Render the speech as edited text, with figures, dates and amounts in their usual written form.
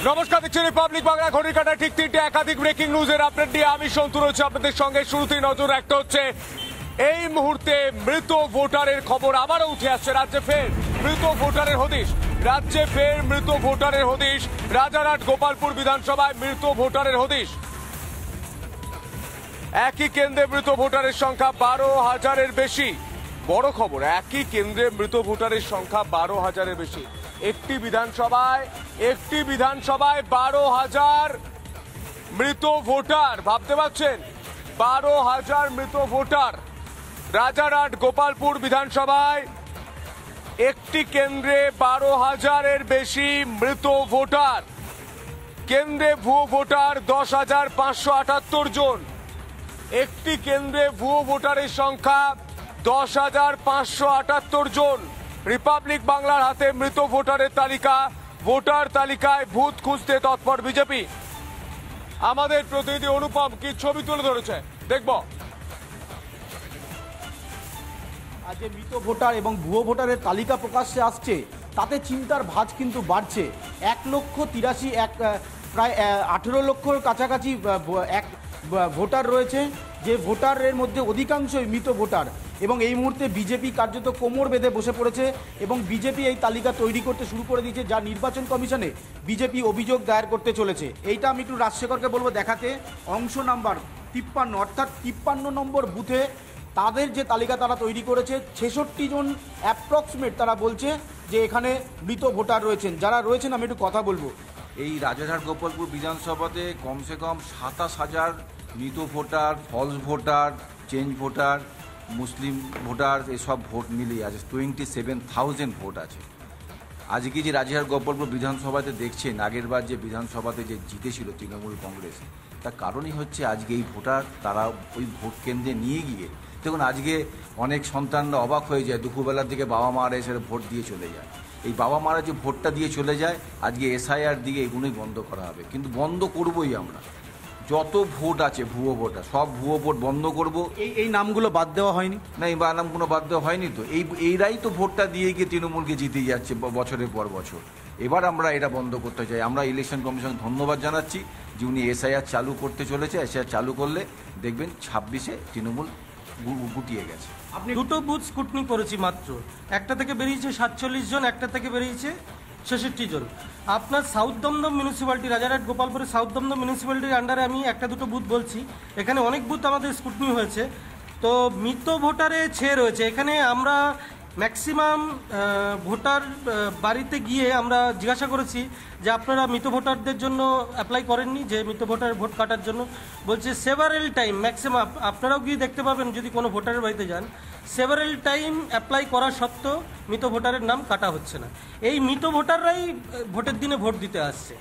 নমস্কার, দেখছেন রিপাবলিক বাংলা। ঘড়ির কাঁটা ঠিক 3টে। একাধিক ব্রেকিং নিউজের আপডেট নিয়ে আমি সন্তু রয়েছে আপনাদের সঙ্গে। শুরুতেই নজর রাখতে হচ্ছে এই মুহূর্তে মৃত ভোটারের খবর আবারও উঠে আসছে। রাজ্যে ফের মৃত ভোটারের হদিশ। রাজ্যে ফের মৃত ভোটারের হদিশ। রাজারহাট গোপালপুর বিধানসভায় মৃত ভোটারের হদিশ। একই কেন্দ্রে মৃত ভোটারের সংখ্যা 12,000-এর বেশি। বড় খবর, একই কেন্দ্রে মৃত ভোটারের সংখ্যা 12,000-এর বেশি। একটি বিধানসভায় 12,000 মৃত ভোটার। ভাবতে পারছেন, 12,000 মৃত ভোটার। রাজারহাট গোপালপুর বিধানসভায় একটি কেন্দ্রে 12,000-এর বেশি মৃত ভোটার। কেন্দ্রে ভুয়ো ভোটার 10,578 জন। একটি কেন্দ্রে ভুয়ো ভোটারের সংখ্যা 10,578 জন। রিপাবলিক বাংলার হাতে মৃত ভোটারের তালিকা। ভোটার তালিকায় ভূত খুঁজতে তৎপর বিজেপি। আমাদের প্রতিনিধি অনুপম কি ছবি তুলে ধরেছে, দেখব। আজ মৃত ভোটার এবং ভুয়ো ভোটারের তালিকা প্রকাশ্যে আসছে, তাতে চিন্তার ভাঁজ কিন্তু বাড়ছে। 1,83,000 প্রায় 18 লক্ষর কাছাকাছি এক ভোটার রয়েছে, যে ভোটারের মধ্যে অধিকাংশই মৃত ভোটার। এবং এই মুহূর্তে বিজেপি কার্যত কোমর বেঁধে বসে পড়েছে এবং বিজেপি এই তালিকা তৈরি করতে শুরু করে দিয়েছে, যা নির্বাচন কমিশনে বিজেপি অভিযোগ দায়ের করতে চলেছে। এইটা আমি একটু রাজশেখরকে বলবো দেখাতে। অংশ নাম্বার 53, অর্থাৎ 53 নম্বর বুথে তাদের যে তালিকা তারা তৈরি করেছে, 66 জন অ্যাপ্রক্সিমেট তারা বলছে যে এখানে মৃত ভোটার রয়েছেন। যারা রয়েছেন আমি একটু কথা বলবো। এই রাজারহাট গোপালপুর বিধানসভাতে কমসে কম 27,000 মৃত voter, false voter, change voter, Muslim voter, এসব ভোট মিলিয়ে আছে 27,000 ভোট আছে। আজকে যে রাজারহাট গোপালপুর বিধানসভাতে দেখছেন, আগেরবার যে বিধানসভাতে যে জিতেছিল তৃণমূল কংগ্রেস, তার কারণই হচ্ছে আজকে এই ভোটার তারা ওই ভোট কেন্দ্রে নিয়ে গিয়ে দেখুন, আজকে অনেক সন্তানরা অবাক হয়ে যায়, দুপুরবেলার দিকে বাবা মারা এসে ভোট দিয়ে চলে যায়। এই বাবা মারা যে ভোটটা দিয়ে চলে যায়, আজকে SIR দিকে এগুলোই বন্ধ করা হবে। কিন্তু বন্ধ করবই আমরা। যত ভোট আছে ভুয়ো ভোটার, সব ভুয়ো ভোট বন্ধ করব। এই নামগুলো বাদ দেওয়া হয়নি না, এই নামগুলো বাদ দেওয়া হয়নি তো। এইরাই তো ভোটটা দিয়ে গিয়ে তৃণমূলকে জিতে যাচ্ছে বছরের পর বছর। এবার আমরা এটা বন্ধ করতে চাই। আমরা ইলেকশন কমিশন ধন্যবাদ জানাচ্ছি যে উনি SIR চালু করতে চলেছে। SIR চালু করলে দেখবেন 26-এ তৃণমূল গুটিয়ে গেছে। আপনি দুটো বুথ স্কুটনি করেছি মাত্র। একটা থেকে বেরিয়েছে 47 জন, একটা থেকে বেরিয়েছে 66 জন। আপনার সাউথ দমদম মিউনিসিপ্যালিটি, রাজারহাট গোপালপুরের সাউথ দমদম মিউনিসিপ্যালিটির আন্ডারে আমি একটা দুটো বুথ বলছি। এখানে অনেক বুথ আমাদের স্কুটনি হয়েছে। তো মৃত ভোটারে ছেয়ে রয়েছে। এখানে আমরা ম্যাক্সিমাম ভোটার বাড়িতে গিয়ে আমরা জিজ্ঞাসা করেছি যে আপনারা মৃত ভোটারদের জন্য অ্যাপ্লাই করেননি, যে মৃত ভোটার ভোট কাটার জন্য। বলছে সেভারেল টাইম, ম্যাক্সিমাম আপনারাও গিয়ে দেখতে পাবেন যদি কোনো ভোটারের বাড়িতে যান, সেভারেল টাইম অ্যাপ্লাই করা সত্ত্বেও মৃত ভোটারের নাম কাটা হচ্ছে না। এই মৃত ভোটাররাই ভোটের দিনে ভোট দিতে আসছে।